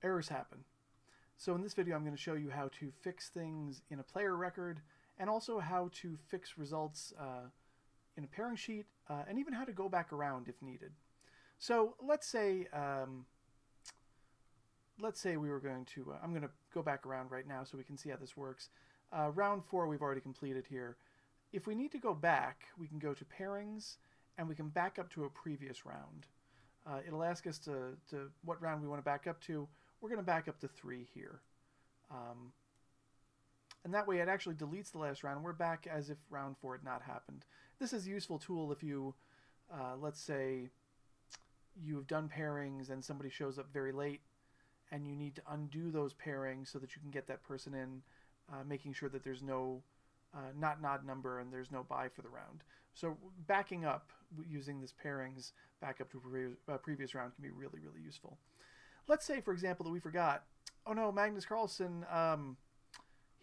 errors happen. So in this video I'm going to show you how to fix things in a player record, and also how to fix results in a pairing sheet, and even how to go back around if needed. So let's say we were going to, I'm going to go back around right now so we can see how this works. Round 4 we've already completed here. If we need to go back, we can go to pairings and we can back up to a previous round. It'll ask us to what round we want to back up to. We're going to back up to 3 here. And that way it actually deletes the last round. We're back as if round 4 had not happened. This is a useful tool if you, let's say, you've done pairings and somebody shows up very late and you need to undo those pairings so that you can get that person in, making sure that there's no not an odd number and there's no bye for the round. So backing up using this pairings back up to a previous round can be really, really useful. Let's say, for example, that we forgot, oh no, Magnus Carlsen,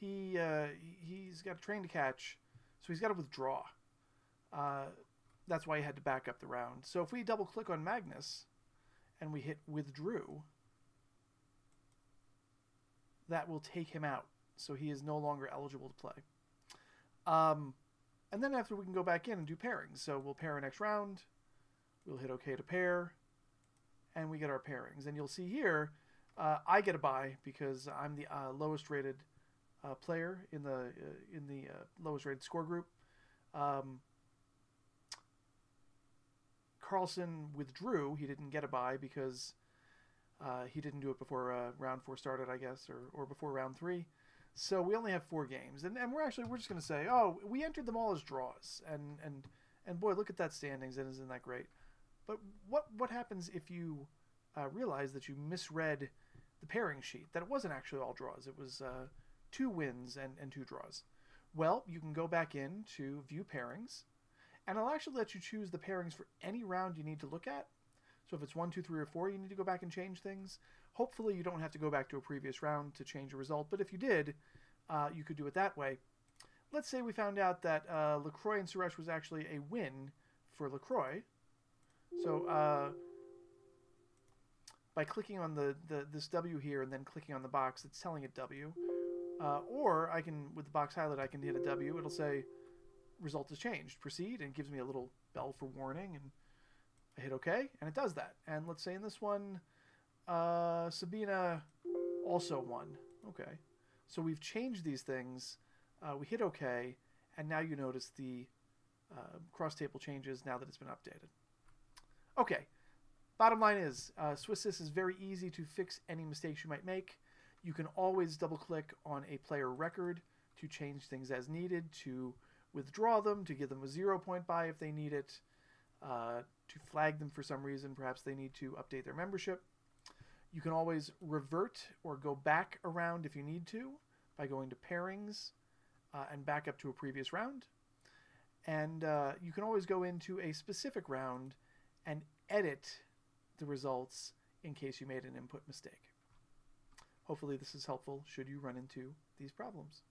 he's got a train to catch, so he's got to withdraw. That's why he had to back up the round. So if we double click on Magnus and we hit withdrew, that will take him out. So he is no longer eligible to play. And then after we can go back in and do pairings. So we'll pair our next round, we'll hit OK to pair, and we get our pairings. And you'll see here, I get a bye because I'm the lowest rated player in the lowest rated score group. Carlsen withdrew. He didn't get a bye because he didn't do it before round 4 started, I guess, or before round 3. So we only have 4 games, and we're just going to say, oh, we entered them all as draws, and boy, look at that standings, and isn't that great? But what happens if you realize that you misread the pairing sheet, that it wasn't actually all draws, it was 2 wins and 2 draws? Well, you can go back in to view pairings, and it'll actually let you choose the pairings for any round you need to look at. So if it's 1, 2, 3, or 4, you need to go back and change things. Hopefully you don't have to go back to a previous round to change a result, but if you did, you could do it that way. Let's say we found out that LaCroix and Suresh was actually a win for LaCroix. So by clicking on this W here and then clicking on the box, it's telling it W. Or I can, with the box highlight, I can hit a W. It'll say result has changed. Proceed, and it gives me a little bell for warning, and I hit OK, and it does that. And let's say in this one, Sabina also won. Okay. So we've changed these things. We hit OK, and now you notice the cross table changes now that it's been updated. Okay. Bottom line is, SwissSys is very easy to fix any mistakes you might make. You can always double click on a player record to change things as needed, to withdraw them, to give them a 0-point bye if they need it, to flag them for some reason. Perhaps they need to update their membership. You can always revert or go back around if you need to by going to pairings and back up to a previous round. And you can always go into a specific round and edit the results in case you made an input mistake. Hopefully this is helpful should you run into these problems.